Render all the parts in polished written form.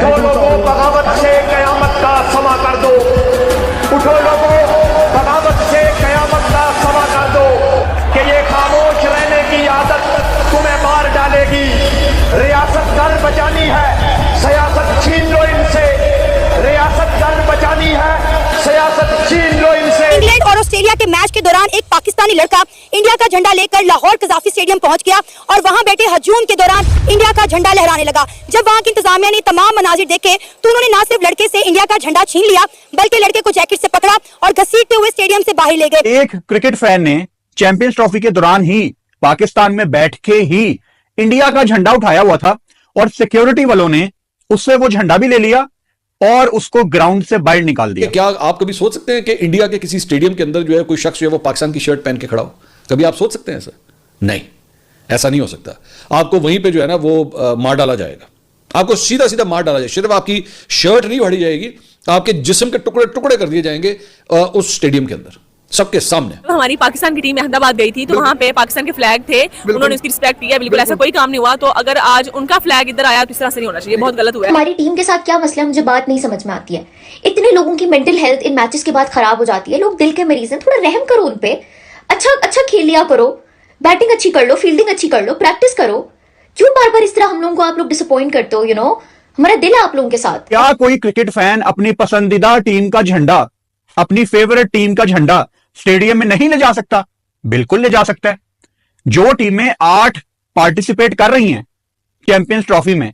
उठो लोगों, बगावत से कयामत का समा कर दो। उठो लोगों, बगावत से कयामत का समा कर दो कि ये खामोश रहने की आदत तुम्हें मार डालेगी। रियासत घर बचानी है, सियासत छीन लो इनसे। रियासत घर बचानी है, सियासत छीन लो इनसे। इंग्लैंड और ऑस्ट्रेलिया के मैच के दौरान एक पाकिस्तानी लड़का इंडिया का झंडा लेकर लाहौर कज़ाफी स्टेडियम पहुंच गया और वहां बैठे हजूम के दौरान इंडिया का झंडा लहराने लगा। जब वहां की इंतजामिया ने तमाम मनाजिर देखे तो उन्होंने न सिर्फ लड़के से इंडिया का झंडा छीन लिया बल्कि लड़के को जैकेट से पकड़ा और घसीटते हुए स्टेडियम से बाहर ले गए। एक क्रिकेट फैन ने चैंपियंस ट्रॉफी के दौरान ही पाकिस्तान में बैठ के ही इंडिया का झंडा उठाया हुआ था और सिक्योरिटी वालों ने उससे वो झंडा भी ले लिया और उसको ग्राउंड से बाहर निकाल दिया। क्या आप कभी सोच सकते हैं कि इंडिया के किसी स्टेडियम के अंदर जो है कोई शख्स जो है वो पाकिस्तान की शर्ट पहन के खड़ा हो? कभी आप सोच सकते हैं ऐसा? नहीं, ऐसा नहीं हो सकता। आपको वहीं पे जो है ना वो मार डाला जाएगा, आपको सीधा सीधा मार डाला जाएगा। सिर्फ आपकी शर्ट नहीं फाड़ी जाएगी, आपके जिस्म के टुकड़े टुकड़े कर दिए जाएंगे उस स्टेडियम के अंदर सबके सामने। हमारी पाकिस्तान की टीम अहमदाबाद गई थी तो वहाँ पे पाकिस्तान के फ्लैग थे, उन्होंने उसकी रिस्पेक्ट किया, बिल्कुल ऐसा कोई काम नहीं हुआ। तो अगर आज उनका फ्लैग इधर आया तो इस तरह से नहीं होना चाहिए, बहुत गलत हुआ है। हमारी टीम के साथ क्या मसला है मुझे बात नहीं समझ में आती है। इतने लोगों की मेंटल हेल्थ इन मैचेस के बाद खराब हो जाती है, लोग दिल के मरीज हैं, थोड़ा रहम करो उन पे। अच्छा खेल लिया करो, बैटिंग अच्छी कर लो, फील्डिंग अच्छी कर लो, प्रैक्टिस करो। क्यों बार बार इस तरह हम लोगों को आप लोग डिसअपॉइंट करते हो? हमारा दिल है आप लोगों के साथ। क्या कोई क्रिकेट फैन अपनी पसंदीदा टीम का झंडा, अपनी फेवरेट टीम का झंडा स्टेडियम में नहीं ले जा सकता? बिल्कुल ले जा सकता है। जो टीमें 8 पार्टिसिपेट कर रही हैं चैंपियंस ट्रॉफी में,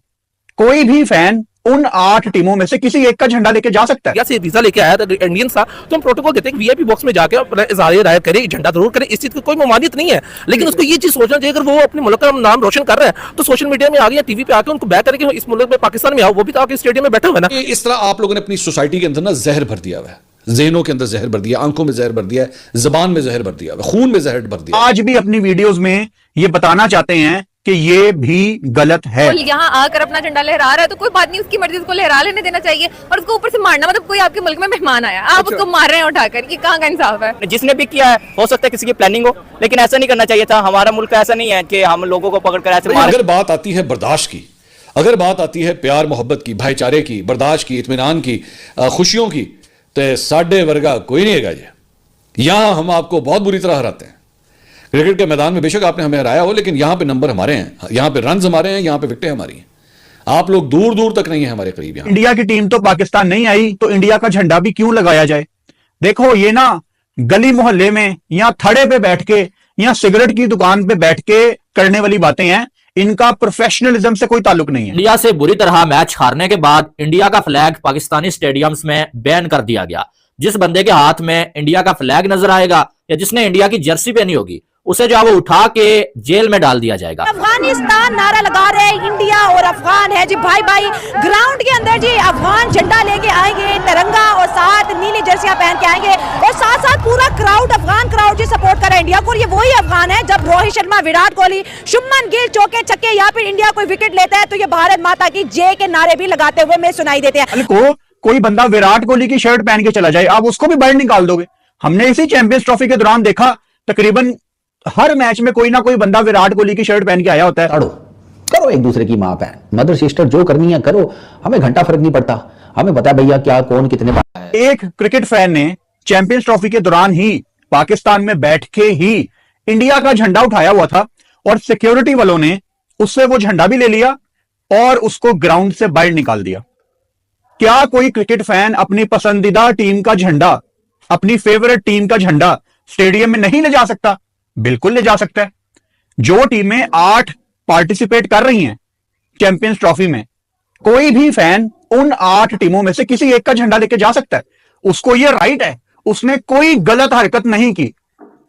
कोई भी फैन उन 8 टीमों में से किसी एक का झंडा लेके जा सकता है। से वीजा लेके आया था इंडियन था तो हम प्रोटोकॉल देते हैं वीआईपी बॉक्स में जाकर अपना इज़हार राय करें, झंडा जरूर करें, इस चीज की कोई ममानियत नहीं है। लेकिन उसको ये चीज सोचना चाहिए, अगर वो अपने मुल्क का नाम रोशन कर रहा है तो सोशल मीडिया में आगे या टीवी पे आके उनको बैक करके इस मुल्क में पाकिस्तान में आओ, वो भी तो आके स्टेडियम में बैठे हुए ना। इस तरह आप लोगों ने अपनी सोसाइटी के अंदर ना जहर भर दिया हुआ है, ज़हनों के अंदर जहर भर दिया, आंखों में जहर भर दिया है, जबान में जहर भर दिया, खून में जहर भर दिया। आज भी अपनी वीडियोस में ये बताना चाहते हैं कि ये भी गलत है। यहाँ आकर अपना झंडा लहरा रहा है तो कोई बात नहीं, उसकी मर्जी, उसको लहरा लेने देना चाहिए। और उसको ऊपर से मारना, मतलब कोई आपके मुल्क में मेहमान आया, आप उसको मार रहे हैं उठाकर, ये कहाँ का इंसाफ है? जिसने भी किया है हो सकता है किसी की प्लानिंग हो, लेकिन ऐसा नहीं करना चाहिए था। हमारा मुल्क ऐसा नहीं है कि हम लोगों को पकड़ कर ऐसे मार। अगर बात आती है बर्दाश्त की, अगर बात आती है प्यार मोहब्बत की, भाईचारे की, बर्दाश्त की, इत्मीनान की, खुशियों की, तो साढ़े वर्गा कोई नहीं है जी। यहां हम आपको बहुत बुरी तरह हराते हैं। क्रिकेट के मैदान में बेशक आपने हमें हराया हो, लेकिन यहां पे नंबर हमारे हैं, यहां पे रन्स हमारे हैं, यहां पे विकेटें हमारी हैं। आप लोग दूर दूर तक नहीं है हमारे करीब। यहां इंडिया की टीम तो पाकिस्तान नहीं आई तो इंडिया का झंडा भी क्यों लगाया जाए? देखो, ये ना गली मोहल्ले में या थड़े पे बैठ के या सिगरेट की दुकान पे बैठ के करने वाली बातें हैं, इनका प्रोफेशनलिज्म से कोई ताल्लुक नहीं है। इंडिया से बुरी तरह मैच हारने के बाद इंडिया का फ्लैग पाकिस्तानी स्टेडियम्स में बैन कर दिया गया। जिस बंदे के हाथ में इंडिया का फ्लैग नजर आएगा या जिसने इंडिया की जर्सी पहनी होगी, उसे जो है वो उठा के जेल में डाल दिया जाएगा। अफगानिस्तान नारा लगा रहे हैं, इंडिया और अफगान है जी भाई भाई। ग्राउंड के अंदर जी अफगान झंडा लेके आएंगे, तिरंगा और साथ नीली जर्सियां पहन के आएंगे और साथ साथ पूरा क्राउड, अफगान क्राउड जी सपोर्ट कर रहा है इंडिया को। और ये वही अफगान है जब रोहित शर्मा, विराट कोहली, शुभमन गिल चौके छक्के या फिर इंडिया कोई विकेट लेता है तो ये भारत माता की जय के नारे भी लगाते हुए हमें सुनाई देते हैं। कोई बंदा विराट कोहली की शर्ट पहन के चला जाए, आप उसको भी बाहर निकाल दोगे? हमने इसी चैंपियंस ट्रॉफी के दौरान देखा, तकरीबन हर मैच में कोई ना कोई बंदा विराट कोहली की शर्ट पहन के आया होता है। करो एक दूसरे की मां बहन, मदर सिस्टर, जो करनी है करो, हमें घंटा फर्क नहीं पड़ता, हमें पता है भैया क्या कौन कितने है। एक क्रिकेट फैन ने चैंपियंस ट्रॉफी के दौरान ही पाकिस्तान में बैठ के ही इंडिया का झंडा उठाया हुआ था और सिक्योरिटी वालों ने उससे वो झंडा भी ले लिया और उसको ग्राउंड से बाहर निकाल दिया। क्या कोई क्रिकेट फैन अपनी पसंदीदा टीम का झंडा, अपनी फेवरेट टीम का झंडा स्टेडियम में नहीं ले जा सकता? बिल्कुल ले जा सकता है। जो टीमें 8 पार्टिसिपेट कर रही हैं चैंपियंस ट्रॉफी में, कोई भी फैन उन 8 टीमों में से किसी एक का झंडा लेके जा सकता है। उसको यह राइट है, उसने कोई गलत हरकत नहीं की।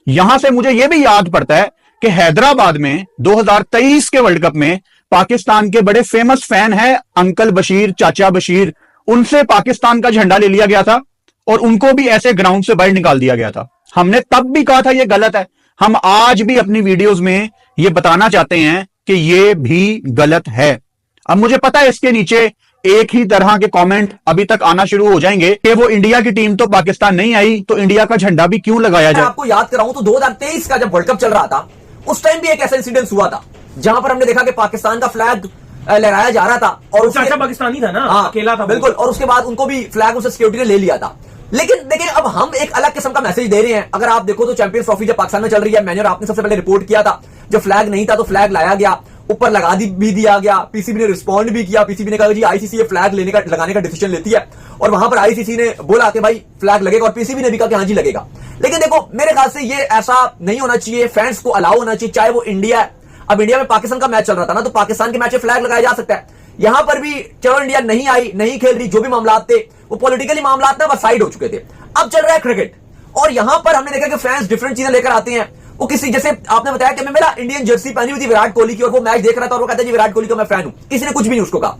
यहां से मुझे यह भी याद पड़ता है कि हैदराबाद में 2023 के वर्ल्ड कप में पाकिस्तान के बड़े फेमस फैन हैं अंकल बशीर, चाचा बशीर, उनसे पाकिस्तान का झंडा ले लिया गया था और उनको भी ऐसे ग्राउंड से बाहर निकाल दिया गया था। हमने तब भी कहा था यह गलत है, हम आज भी अपनी वीडियोस में यह बताना चाहते हैं कि यह भी गलत है। अब मुझे पता है इसके नीचे एक ही तरह के कमेंट अभी तक आना शुरू हो जाएंगे कि वो इंडिया की टीम तो पाकिस्तान नहीं आई तो इंडिया का झंडा भी क्यों लगाया जाए। आपको याद कराऊं तो 2023 का जब वर्ल्ड कप चल रहा था, उस टाइम भी एक ऐसा इंसिडेंस हुआ था जहां पर हमने देखा कि पाकिस्तान का फ्लैग लहराया जा रहा था और चाचा पाकिस्तानी था ना, हाँ, अकेला था बिल्कुल, और उसके बाद उनको भी फ्लैग उनसे सिक्योरिटी ने ले लिया था। लेकिन देखिए अब हम एक अलग किस्म का मैसेज दे रहे हैं। अगर आप देखो तो चैंपियंस ट्रॉफी जब पाकिस्तान में चल रही है, मैंने और आपने सबसे पहले रिपोर्ट किया था, जब फ्लैग नहीं था तो फ्लैग लाया गया, ऊपर लगा भी दिया गया, पीसीबी ने रिस्पॉन्ड भी किया, पीसीबी ने कहा जी आईसीसी ये फ्लैग लगाने का डिसीजन लेती है, और वहां पर आईसीसी ने बोला कि भाई फ्लैग लगेगा, और पीसीबी ने भी कहा कि हाँ जी लगेगा। लेकिन देखो मेरे ख्याल से ये ऐसा नहीं होना चाहिए, फैंस को अलाउ होना चाहिए, चाहे वो इंडिया है। अब इंडिया में पाकिस्तान का मैच चल रहा था ना, तो पाकिस्तान के मैच में फ्लैग लगाया जा सकता है। यहां पर भी चलो इंडिया नहीं आई, नहीं खेल रही, जो भी मामला थे वो पॉलिटिकली मामला थे, बस साइड हो चुके थे। अब चल रहा है क्रिकेट, और यहां पर हमने देखा कि फैंस डिफरेंट चीजें लेकर आते हैं। वो किसी, जैसे आपने बताया कि मैं मेरा इंडियन जर्सी पहनी हुई थी विराट कोहली की, और वो मैच देख रहा था और वो कहता है जी विराट कोहली का मैं फैन हूं, किसी ने कुछ भी नहीं उसको कहा।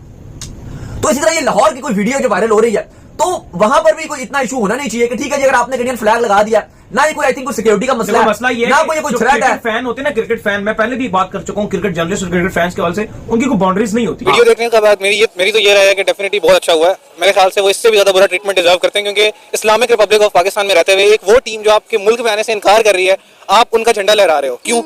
तो इसी तरह ये लाहौर की कोई वीडियो जो वायरल हो रही है, तो वहां पर भी कोई इतना इशू होना नहीं चाहिए कि ठीक है जी अगर आपने इंडियन फ्लैग लगा दिया, ना ही कोई आई थिंक कोई सिक्योरिटी का मसला है, ये ना कोई थ्रेट है। फैन होते हैं ना, क्रिकेट फैन, मैं पहले भी बात कर चुका हूँ, क्रिकेट जर्नलिस्ट और क्रिकेट फैंस के हवाले से उनकी कोई बाउंड्रीज नहीं होती। वीडियो देखने के बाद मेरी तो ये राय है कि डेफिनेटली बहुत अच्छा हुआ है। मेरे ख्याल से वो इससे भी ज्यादा बुरा ट्रीटमेंट डिजर्व करते हैं, क्योंकि इस्लामिक रिपब्लिक ऑफ पाकिस्तान में रहते हुए एक वो टीम जो आपके मुल्क में आने से इनकार कर रही है, आप उनका झंडा लहरा रहे हो, क्यों?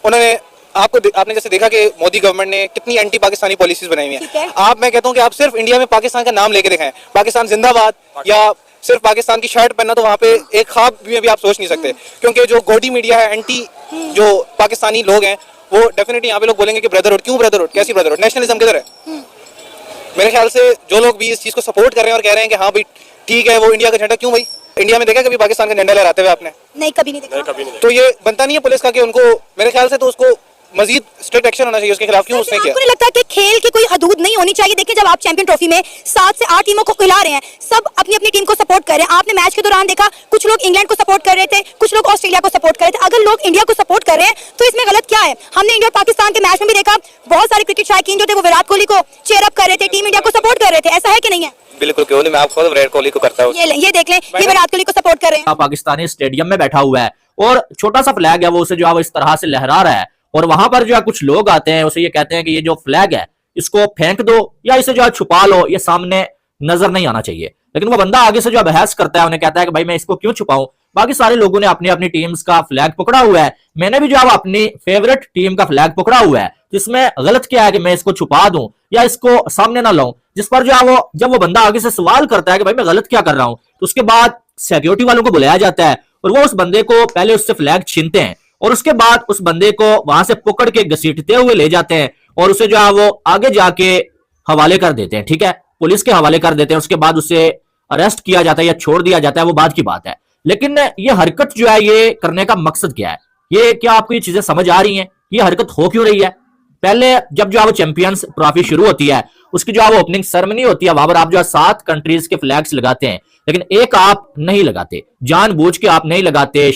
उन्होंने आपने जैसे देखा कि मोदी गवर्नमेंट ने कितनी एंटी पाकिस्तानी पॉलिसीज बनाई हुई हैं। मैं कहता हूं कि आप सिर्फ इंडिया में पाकिस्तान का नाम लेके दिखाएं, पाकिस्तान जिंदाबाद, या सिर्फ पाकिस्तान की शर्ट पहनना, तो वहां पे एक ख्वाब में भी आप सोच नहीं सकते। क्योंकि जो गॉडी मीडिया है, एंटी जो पाकिस्तानी लोग हैं, वो डेफिनेटली यहाँ पे लोग बोलेंगे कि ब्रदरहुड, क्यों ब्रदरहुड, कैसी ब्रदरहुड, नेशनलिज्म किधर है? मेरे ख्याल से जो लोग भी इस चीज को सपोर्ट कर रहे हैं और कह रहे हैं कि हाँ भाई ठीक है वो इंडिया का झंडा, क्यों भाई इंडिया में देखा कभी पाकिस्तान का झंडा लहराते हुए आपने? नहीं, कभी नहीं देखा। तो ये बनता नहीं है पुलिस का कि उनको, मेरे ख्याल से तो उसको मजीद स्ट्रिक्ट एक्शन होना चाहिए उसके खिलाफ। क्यों उसने किया? आपको नहीं लगता कि खेल की कोई हदूद नहीं होनी चाहिए? देखिए जब आप चैंपियन ट्रॉफी में 7 से 8 टीमों को खिला रहे हैं, सब अपनी अपनी टीम को सपोर्ट कर रहे हैं। आपने मैच के दौरान देखा कुछ लोग इंग्लैंड को सपोर्ट कर रहे थे, कुछ लोग ऑस्ट्रेलिया को सपोर्ट कर रहे थे। अगर लोग इंडिया को सपोर्ट कर रहे हैं तो इसमें गलत क्या है? हमने इंडिया पाकिस्तान के मैच में भी देखा, बहुत सारे क्रिकेट शायकीन जो थे वो विराट कोहली को चेयर अप कर रहे थे, टीम इंडिया को सपोर्ट कर रहे थे। ऐसा है कि नहीं है? बिल्कुल, क्यों नहीं, मैं आपको विराट कोहली को करता हूँ। ये देख लें, ये विराट कोहली को सपोर्ट कर रहे हैं। पाकिस्तानी स्टेडियम में बैठा हुआ है और छोटा सा फ्लैग है, वो उसे जो है वो इस तरह से लहरा रहा है, और वहां पर जो है कुछ लोग आते हैं, उसे ये कहते हैं कि ये जो फ्लैग है इसको फेंक दो या इसे जो है छुपा लो, ये सामने नजर नहीं आना चाहिए। लेकिन वो बंदा आगे से जो बहस करता है, उन्हें कहता है कि भाई मैं इसको क्यों छुपाऊं, बाकी सारे लोगों ने अपनी अपनी टीम्स का फ्लैग पकड़ा हुआ है, मैंने भी जो है अपनी फेवरेट टीम का फ्लैग पकड़ा हुआ है, जिसमें गलत क्या है कि मैं इसको छुपा दूं या इसको सामने ना लाऊं। जिस पर जो है वो, जब वो बंदा आगे से सवाल करता है कि भाई मैं गलत क्या कर रहा हूं, तो उसके बाद सिक्योरिटी वालों को बुलाया जाता है और वो उस बंदे को पहले उससे फ्लैग छीनते हैं और उसके बाद उस बंदे को वहां से पकड़ के घसीटते हुए ले जाते हैं और उसे जो है वो आगे जाके हवाले कर देते हैं, ठीक है, पुलिस के हवाले कर देते हैं। उसके बाद उसे अरेस्ट किया जाता है या छोड़ दिया जाता है, वो बात की बात है। लेकिन ये हरकत जो है ये करने का मकसद क्या है? ये क्या आपको ये चीजें समझ आ रही हैं? ये हरकत हो क्यों रही है? पहले जब जो है वो चैंपियंस ट्रॉफी शुरू होती है, उसकी जो है वो ओपनिंग सेरेमनी होती है, वहां पर आप जो है 7 कंट्रीज के फ्लैग्स लगाते हैं, लेकिन एक आप नहीं लगाते, जानबूझ के आप नहीं लगाते।